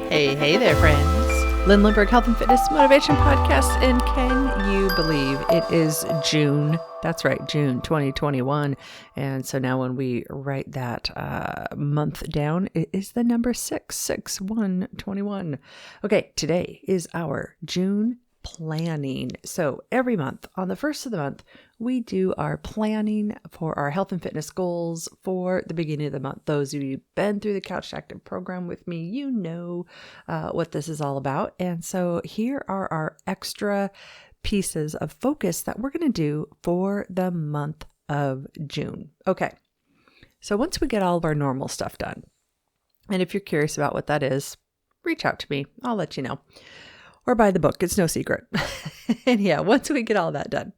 Hey there, friends. Lindbergh Health and Fitness Motivation Podcast. And can you believe it is June? That's right, June 2021. And so now when we write that month down, it is the number 6/6/1/21. Okay, today is our June planning. So every month on the first of the month, we do our planning for our health and fitness goals for the beginning of the month. Those of you who've been through the Couch to Active program with me, you know what this is all about. And so here are our extra pieces of focus that we're going to do for the month of June. Okay. So once we get all of our normal stuff done, and if you're curious about what that is, reach out to me. I'll let you know. Or buy the book. It's no secret. And yeah, once we get all that done,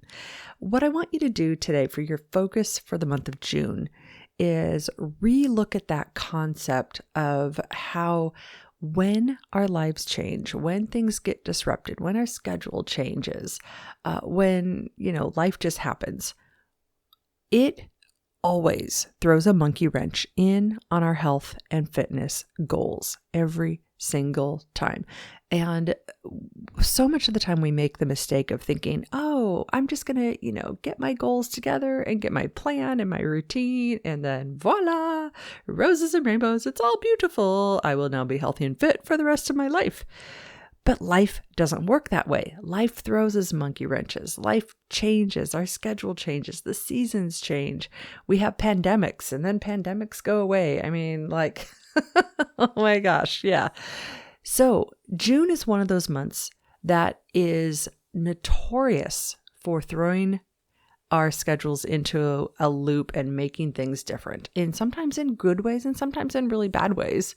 what I want you to do today for your focus for the month of June is relook at that concept of how when our lives change, when things get disrupted, when our schedule changes, when, life just happens, it always throws a monkey wrench in on our health and fitness goals every single time. And so much of the time we make the mistake of thinking, oh, I'm just going to, get my goals together and get my plan and my routine. And then voila, roses and rainbows. It's all beautiful. I will now be healthy and fit for the rest of my life. But life doesn't work that way. Life throws us monkey wrenches. Life changes. Our schedule changes. The seasons change. We have pandemics and then pandemics go away. Oh my gosh. Yeah. So June is one of those months that is notorious for throwing our schedules into a loop and making things different, and sometimes in good ways and sometimes in really bad ways.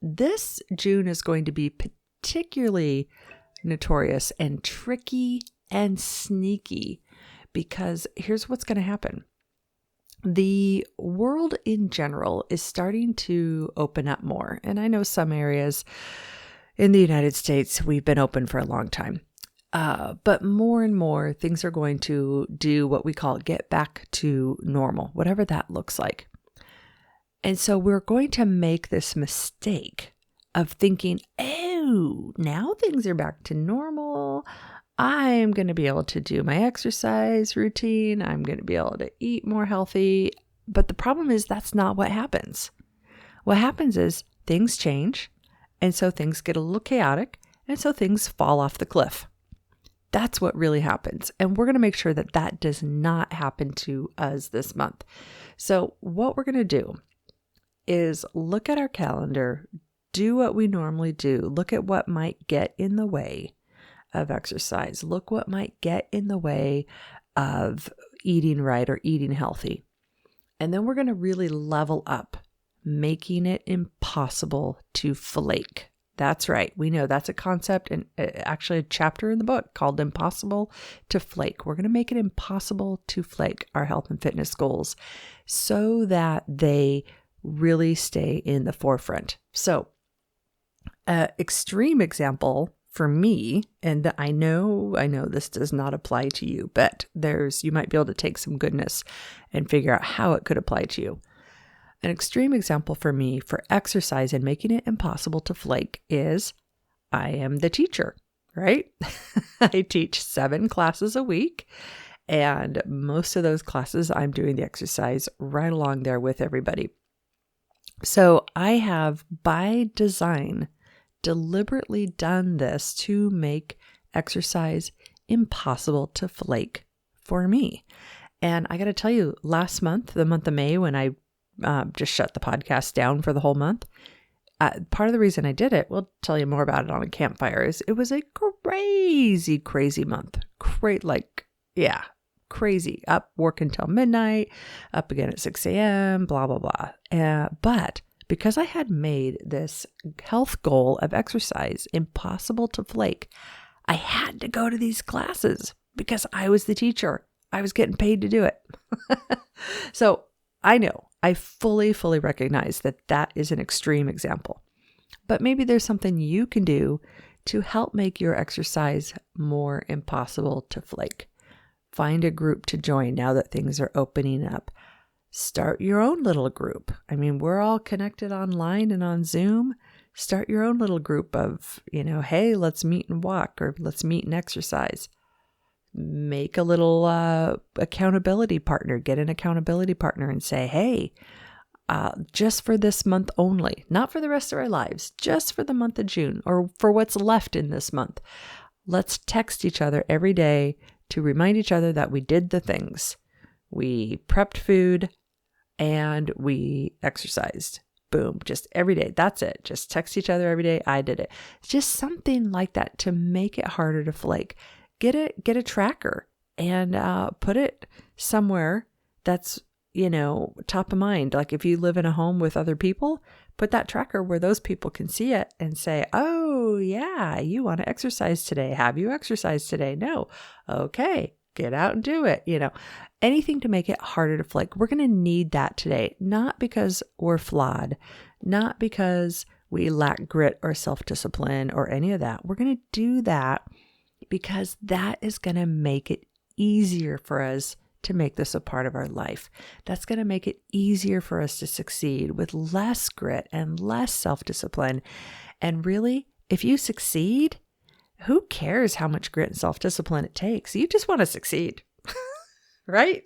This June is going to be particularly notorious and tricky and sneaky because here's what's going to happen. The world in general is starting to open up more. And I know some areas in the United States, we've been open for a long time. But more and more things are going to do what we call get back to normal, whatever that looks like. And so we're going to make this mistake of thinking, oh, now things are back to normal. I'm going to be able to do my exercise routine. I'm going to be able to eat more healthy. But the problem is that's not what happens. What happens is things change. And so things get a little chaotic. And so things fall off the cliff. That's what really happens. And we're going to make sure that that does not happen to us this month. So what we're going to do is look at our calendar, do what we normally do, look at what might get in the way of exercise. Look what might get in the way of eating right or eating healthy. And then we're going to really level up, making it impossible to flake. That's right. We know that's a concept and actually a chapter in the book called Impossible to Flake. We're going to make it impossible to flake our health and fitness goals so that they really stay in the forefront. So, extreme example for me, and I know this does not apply to you, but you might be able to take some goodness and figure out how it could apply to you. An extreme example for me for exercise and making it impossible to flake is I am the teacher, right? I teach 7 classes a week, and most of those classes I'm doing the exercise right along there with everybody. So I have by design deliberately done this to make exercise impossible to flake for me. And I got to tell you, last month, the month of May, when I just shut the podcast down for the whole month, part of the reason I did it, we'll tell you more about it on a campfire, is it was a crazy, crazy month. Crazy. Up working till midnight, up again at 6 a.m., blah, blah, blah. But because I had made this health goal of exercise impossible to flake, I had to go to these classes because I was the teacher. I was getting paid to do it. So I know, I fully recognize that that is an extreme example. But maybe there's something you can do to help make your exercise more impossible to flake. Find a group to join now that things are opening up. Start your own little group. I mean, we're all connected online and on Zoom. Start your own little group of, hey, let's meet and walk, or let's meet and exercise. Make a little accountability partner. Get an accountability partner and say, hey, just for this month only, not for the rest of our lives, just for the month of June, or for what's left in this month. Let's text each other every day to remind each other that we did the things. We prepped food and we exercised. Boom, just every day. That's it. Just text each other every day. I did it. Just something like that to make it harder to flake. Get a tracker and put it somewhere that's, top of mind. Like if you live in a home with other people, put that tracker where those people can see it and say, oh yeah, you want to exercise today. Have you exercised today? No. Okay, get out and do it. Anything to make it harder to flake. We're going to need that today, not because we're flawed, not because we lack grit or self-discipline or any of that. We're going to do that because that is going to make it easier for us to make this a part of our life. That's going to make it easier for us to succeed with less grit and less self-discipline. And really, if you succeed, who cares how much grit and self-discipline it takes? You just want to succeed. Right?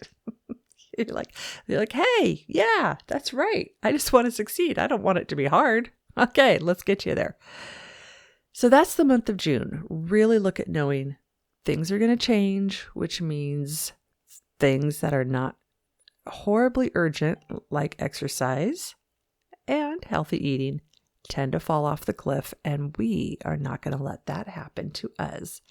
You're like, hey, yeah, that's right. I just want to succeed. I don't want it to be hard. Okay, let's get you there. So that's the month of June. Really look at knowing things are going to change, which means things that are not horribly urgent, like exercise and healthy eating, tend to fall off the cliff, and we are not going to let that happen to us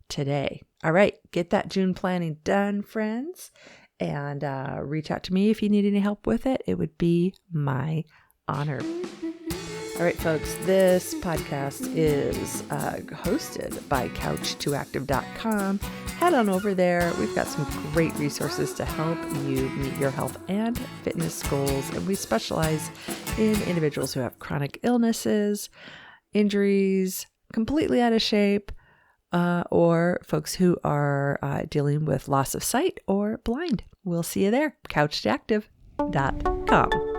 today. All right, get that June planning done, friends, and reach out to me if you need any help with it. It would be my honor. All right, folks, this podcast is hosted by couch2active.com. Head on over there. We've got some great resources to help you meet your health and fitness goals, and we specialize in individuals who have chronic illnesses, injuries, completely out of shape, or folks who are dealing with loss of sight or blind. We'll see you there, couch2active.com.